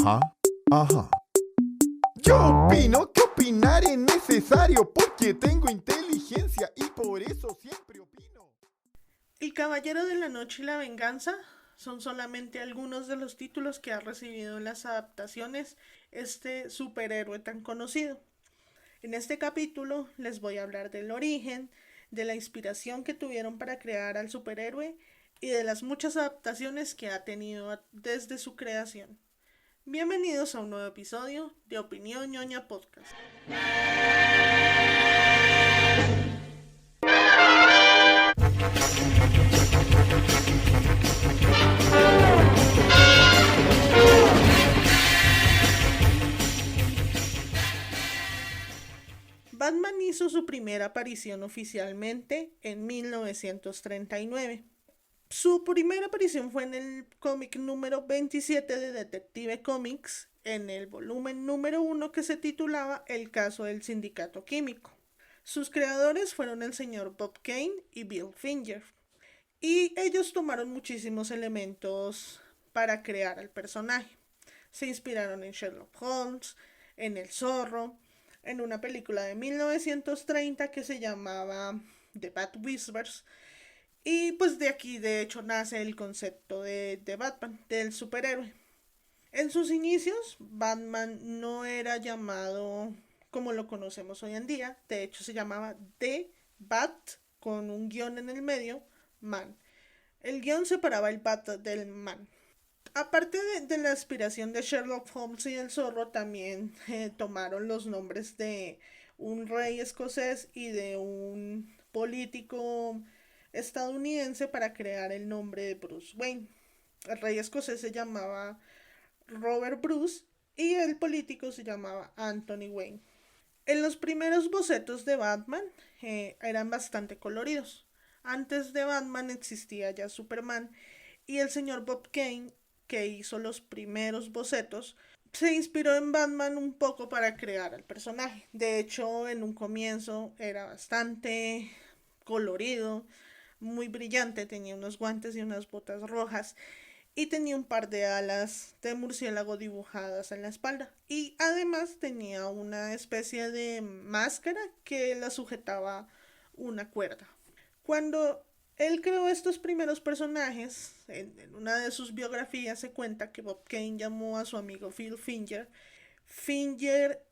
Ajá, ajá. Yo opino que opinar es necesario porque tengo inteligencia y por eso siempre opino. El Caballero de la Noche y la Venganza son solamente algunos de los títulos que ha recibido en las adaptaciones este superhéroe tan conocido. En este capítulo les voy a hablar del origen, de la inspiración que tuvieron para crear al superhéroe y de las muchas adaptaciones que ha tenido desde su creación. Bienvenidos a un nuevo episodio de Opinión Ñoña Podcast. Batman hizo su primera aparición oficialmente en 1939. Su primera aparición fue en el cómic número 27 de Detective Comics, en el volumen número 1 que se titulaba El caso del sindicato químico. Sus creadores fueron el señor Bob Kane y Bill Finger, y ellos tomaron muchísimos elementos para crear al personaje. Se inspiraron en Sherlock Holmes, en El Zorro, en una película de 1930 que se llamaba The Bat Whispers. Y pues de aquí de hecho nace el concepto de Batman, del superhéroe. En sus inicios, Batman no era llamado como lo conocemos hoy en día. De hecho, se llamaba The Bat, con un guión en el medio, Man. El guión separaba el Bat del Man. Aparte de la inspiración de Sherlock Holmes y el zorro, también tomaron los nombres de un rey escocés y de un político estadounidense para crear el nombre de Bruce Wayne. El rey escocés se llamaba Robert Bruce y el político se llamaba Anthony Wayne. En los primeros bocetos de Batman eran bastante coloridos. Antes de Batman existía ya Superman y el señor Bob Kane, que hizo los primeros bocetos, se inspiró en Batman un poco para crear al personaje. De hecho, en un comienzo era bastante colorido, muy brillante, tenía unos guantes y unas botas rojas y tenía un par de alas de murciélago dibujadas en la espalda. Y además tenía una especie de máscara que la sujetaba una cuerda. Cuando él creó estos primeros personajes, en una de sus biografías se cuenta que Bob Kane llamó a su amigo Phil Finger. Finger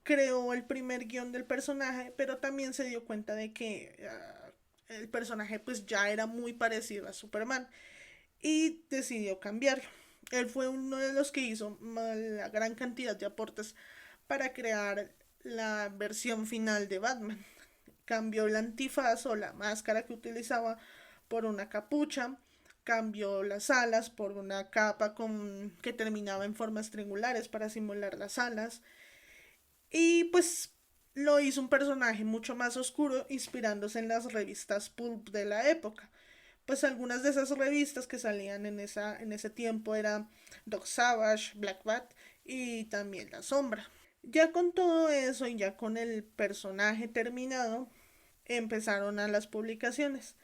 creó el primer guión del personaje, pero también se dio cuenta de que el personaje pues ya era muy parecido a Superman y decidió cambiarlo. Él fue uno de los que hizo la gran cantidad de aportes para crear la versión final de Batman. Cambió el antifaz o la máscara que utilizaba por una capucha, cambió las alas por una capa que terminaba en formas triangulares para simular las alas y pues lo hizo un personaje mucho más oscuro inspirándose en las revistas pulp de la época. Pues algunas de esas revistas que salían en ese tiempo eran Doc Savage, Black Bat y también La Sombra. Ya con todo eso y ya con el personaje terminado, empezaron a las publicaciones.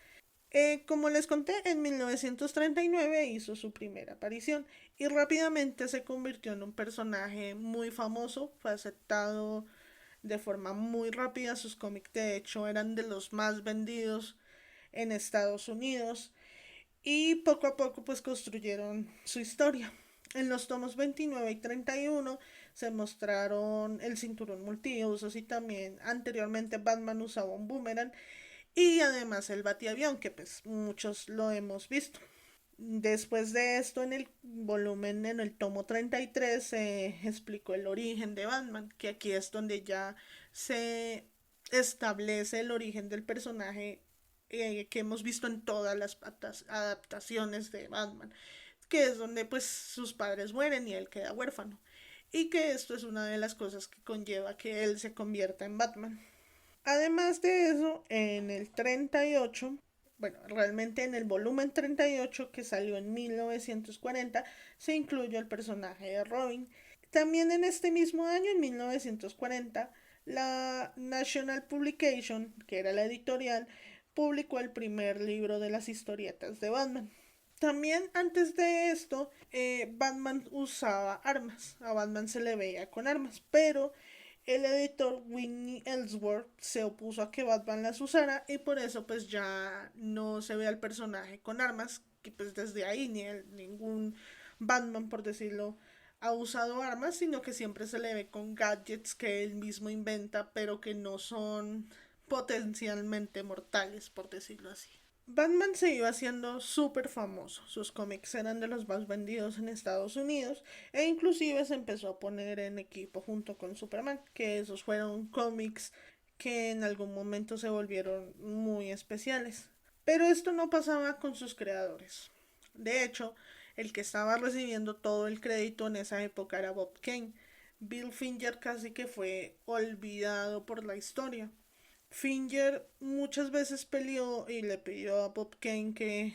Como les conté, en 1939 hizo su primera aparición y rápidamente se convirtió en un personaje muy famoso, fue aceptado de forma muy rápida, sus cómics de hecho eran de los más vendidos en Estados Unidos y poco a poco pues construyeron su historia. En los tomos 29 y 31 se mostraron el cinturón multiusos y también anteriormente Batman usaba un boomerang y además el batiavión que pues muchos lo hemos visto. Después de esto en el volumen, en el tomo 33 se explicó el origen de Batman, que aquí es donde ya se establece el origen del personaje que hemos visto en todas las adaptaciones de Batman, que es donde pues sus padres mueren y él queda huérfano. Y que esto es una de las cosas que conlleva que él se convierta en Batman. Además de eso, en el 38, bueno, realmente en el volumen 38 que salió en 1940, se incluyó el personaje de Robin. También en este mismo año, en 1940, la National Publication, que era la editorial, publicó el primer libro de las historietas de Batman. También antes de esto, Batman usaba armas, a Batman se le veía con armas, pero el editor Whitney Ellsworth se opuso a que Batman las usara y por eso pues ya no se ve al personaje con armas, que pues desde ahí ningún Batman, por decirlo, ha usado armas, sino que siempre se le ve con gadgets que él mismo inventa, pero que no son potencialmente mortales, por decirlo así. Batman se iba haciendo súper famoso, sus cómics eran de los más vendidos en Estados Unidos e inclusive se empezó a poner en equipo junto con Superman, que esos fueron cómics que en algún momento se volvieron muy especiales. Pero esto no pasaba con sus creadores. De hecho, el que estaba recibiendo todo el crédito en esa época era Bob Kane. Bill Finger casi que fue olvidado por la historia. Finger muchas veces peleó y le pidió a Bob Kane que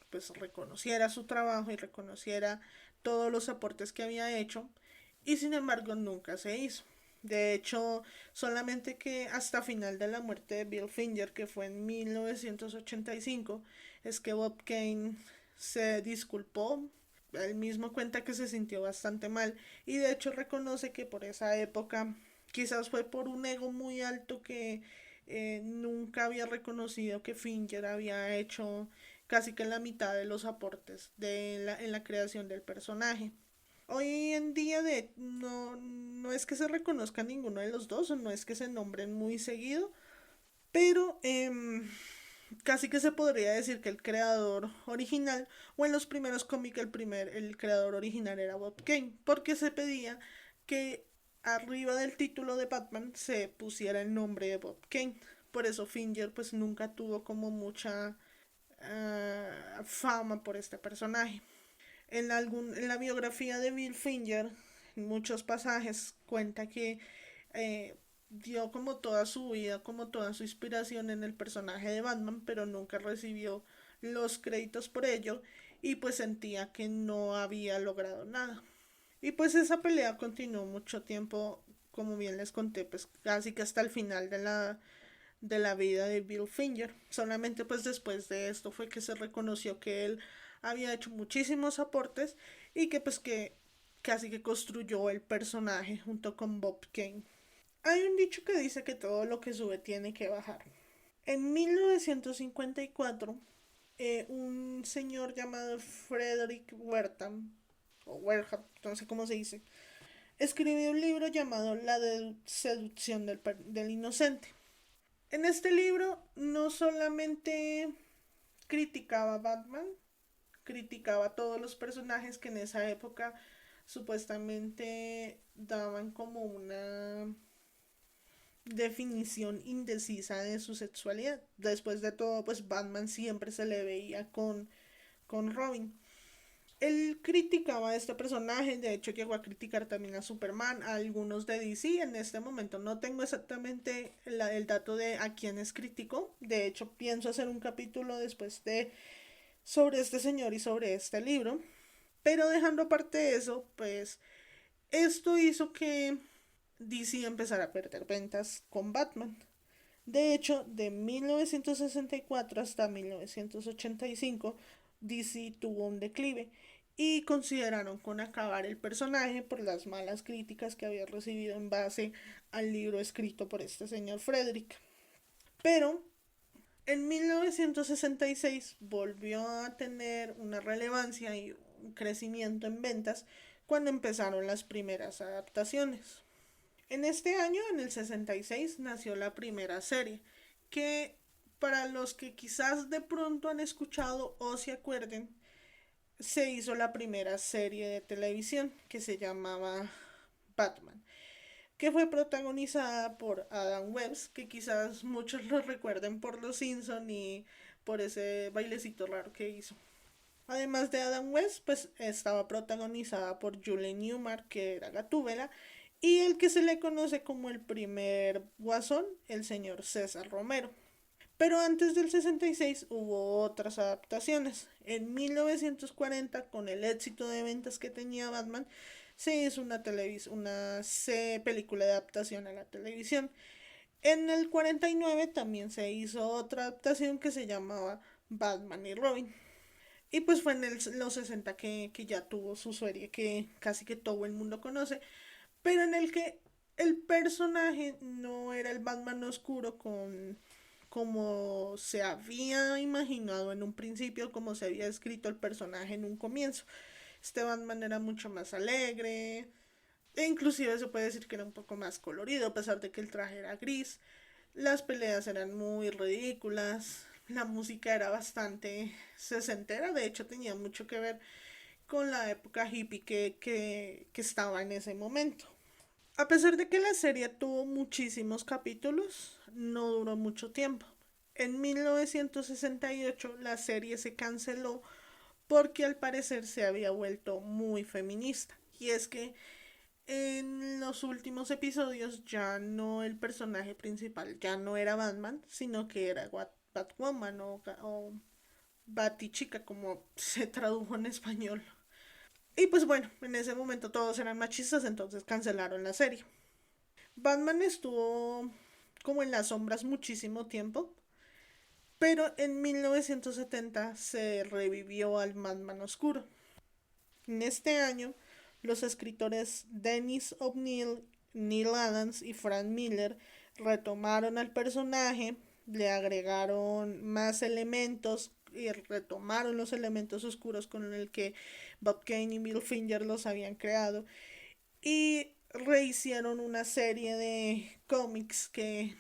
pues reconociera su trabajo y reconociera todos los aportes que había hecho y sin embargo nunca se hizo. De hecho, solamente que hasta final de la muerte de Bill Finger, que fue en 1985, es que Bob Kane se disculpó. Él mismo cuenta que se sintió bastante mal y de hecho reconoce que por esa época quizás fue por un ego muy alto que nunca había reconocido que Finger había hecho casi que la mitad de los aportes en la creación del personaje. Hoy en día no es que se reconozca ninguno de los dos, o no es que se nombren muy seguido, pero casi que se podría decir que el creador original, o en los primeros cómics el creador original era Bob Kane, porque se pedía que arriba del título de Batman se pusiera el nombre de Bob Kane. Por eso Finger pues nunca tuvo como mucha fama por este personaje. En la biografía de Bill Finger, en muchos pasajes cuenta que dio como toda su vida, como toda su inspiración en el personaje de Batman, pero nunca recibió los créditos por ello y pues sentía que no había logrado nada. Y pues esa pelea continuó mucho tiempo, como bien les conté, pues casi que hasta el final de la vida de Bill Finger. Solamente pues después de esto fue que se reconoció que él había hecho muchísimos aportes y que pues que casi que construyó el personaje junto con Bob Kane. Hay un dicho que dice que todo lo que sube tiene que bajar. En 1954, un señor llamado Frederick Wertham, o Wertham, no sé cómo se dice, escribió un libro llamado La seducción del inocente. En este libro no solamente criticaba a Batman, criticaba a todos los personajes que en esa época supuestamente daban como una definición indecisa de su sexualidad. Después de todo, pues Batman siempre se le veía con Robin. Él criticaba a este personaje, de hecho llegó a criticar también a Superman, a algunos de DC. En este momento no tengo exactamente el dato de a quienes criticó. De hecho, pienso hacer un capítulo después de sobre este señor y sobre este libro. Pero dejando aparte de eso, pues esto hizo que DC empezara a perder ventas con Batman. De hecho, de 1964 hasta 1985, DC tuvo un declive y consideraron con acabar el personaje por las malas críticas que había recibido en base al libro escrito por este señor Frederick. Pero en 1966 volvió a tener una relevancia y un crecimiento en ventas cuando empezaron las primeras adaptaciones. En este año, en el 66, nació la primera serie, que para los que quizás de pronto han escuchado o se acuerden, se hizo la primera serie de televisión que se llamaba Batman, que fue protagonizada por Adam West, que quizás muchos lo recuerden por Los Simpson y por ese bailecito raro que hizo. Además de Adam West, pues estaba protagonizada por Julie Newmar, que era Gatúbela, y el que se le conoce como el primer guasón, el señor César Romero. Pero antes del 66 hubo otras adaptaciones. En 1940, con el éxito de ventas que tenía Batman, se hizo una película de adaptación a la televisión. En el 49 también se hizo otra adaptación que se llamaba Batman y Robin. Y pues fue en los 60 que ya tuvo su serie que casi que todo el mundo conoce, pero en el que el personaje no era el Batman oscuro como se había imaginado en un principio, como se había escrito el personaje en un comienzo. Este Batman era mucho más alegre, e inclusive se puede decir que era un poco más colorido, a pesar de que el traje era gris. Las peleas eran muy ridículas, la música era bastante sesentera, de hecho tenía mucho que ver con la época hippie que estaba en ese momento. A pesar de que la serie tuvo muchísimos capítulos, no duró mucho tiempo. En 1968 la serie se canceló porque al parecer se había vuelto muy feminista. Y es que en los últimos episodios ya no el personaje principal, ya no era Batman, sino que era Batwoman o Batichica como se tradujo en español. Y pues bueno, en ese momento todos eran machistas, entonces cancelaron la serie. Batman estuvo como en las sombras muchísimo tiempo, pero en 1970 se revivió al Batman oscuro. En este año, los escritores Dennis O'Neil, Neil Adams y Frank Miller retomaron al personaje, le agregaron más elementos y retomaron los elementos oscuros con el que Bob Kane y Bill Finger los habían creado y rehicieron una serie de cómics que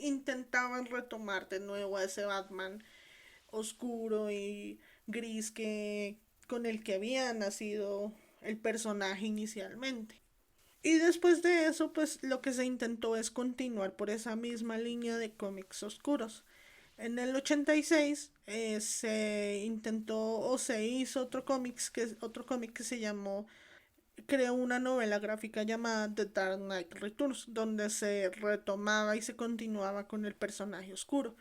intentaban retomar de nuevo a ese Batman oscuro y gris que con el que había nacido el personaje inicialmente. Y después de eso, pues lo que se intentó es continuar por esa misma línea de cómics oscuros. En el 86 se intentó o se hizo otro cómic que se llamó, creó una novela gráfica llamada The Dark Knight Returns, donde se retomaba y se continuaba con el personaje oscuro.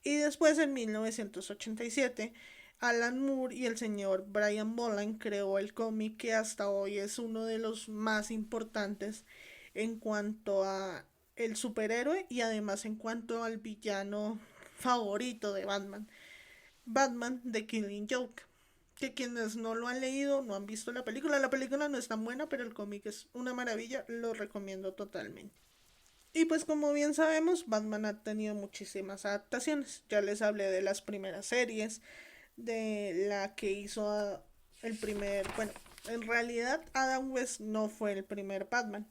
Y después, en 1987, Alan Moore y el señor Brian Boland creó el cómic que hasta hoy es uno de los más importantes en cuanto a el superhéroe y además en cuanto al villano favorito de Batman, Batman The Killing Joke. Que quienes no lo han leído, no han visto la película no es tan buena, pero el cómic es una maravilla, lo recomiendo totalmente. Y pues como bien sabemos, Batman ha tenido muchísimas adaptaciones. Ya les hablé de las primeras series, de la que hizo el primer, bueno, en realidad Adam West no fue el primer Batman.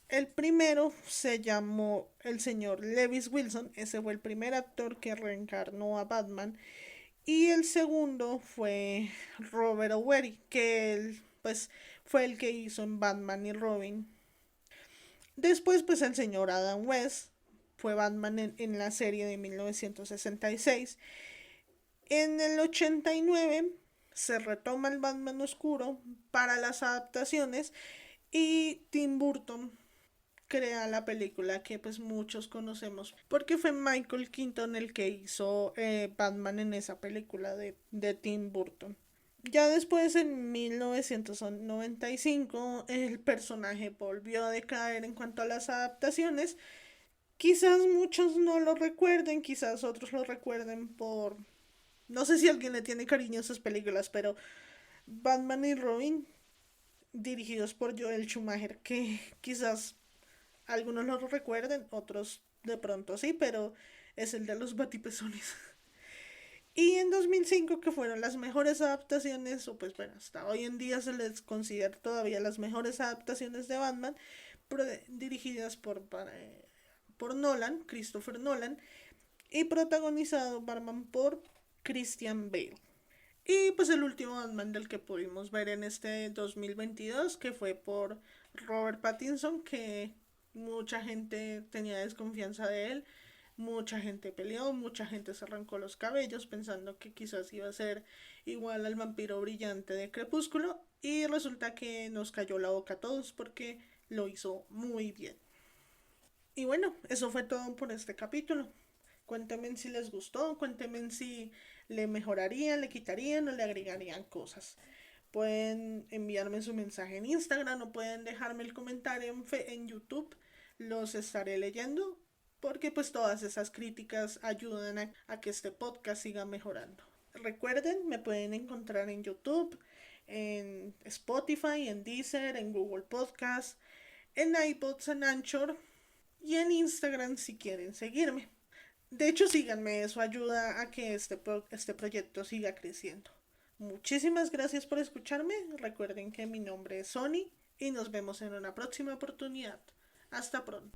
El primero se llamó el señor Lewis Wilson, ese fue el primer actor que reencarnó a Batman. Y el segundo fue Robert O'Weary, que él, pues fue el que hizo en Batman y Robin. Después, pues el señor Adam West fue Batman en la serie de 1966. En el 89 se retoma el Batman oscuro para las adaptaciones y Tim Burton crea la película que pues muchos conocemos porque fue Michael Keaton el que hizo Batman en esa película de Tim Burton. Ya después, en 1995, el personaje volvió a decaer en cuanto a las adaptaciones. Quizás muchos no lo recuerden, quizás otros lo recuerden por... No sé si alguien le tiene cariño a esas películas, pero Batman y Robin, dirigidos por Joel Schumacher, que quizás algunos lo recuerden, otros de pronto sí, pero es el de los batipezones. Y en 2005, que fueron las mejores adaptaciones, o pues bueno, hasta hoy en día se les considera todavía las mejores adaptaciones de Batman, dirigidas por Nolan, Christopher Nolan, y protagonizado Batman por Christian Bale. Y pues el último Batman del que pudimos ver en este 2022, que fue por Robert Pattinson, que mucha gente tenía desconfianza de él, mucha gente peleó, mucha gente se arrancó los cabellos pensando que quizás iba a ser igual al vampiro brillante de Crepúsculo y resulta que nos cayó la boca a todos porque lo hizo muy bien. Y bueno, eso fue todo por este capítulo. Cuéntenme si les gustó, cuéntenme si le mejorarían, le quitarían o le agregarían cosas. Pueden enviarme su mensaje en Instagram o pueden dejarme el comentario en YouTube. Los estaré leyendo porque pues todas esas críticas ayudan a que este podcast siga mejorando. Recuerden, me pueden encontrar en YouTube, en Spotify, en Deezer, en Google Podcast, en iPods, en Anchor y en Instagram si quieren seguirme. De hecho, síganme, eso ayuda a que este proyecto siga creciendo. Muchísimas gracias por escucharme. Recuerden que mi nombre es Sony y nos vemos en una próxima oportunidad. Hasta pronto.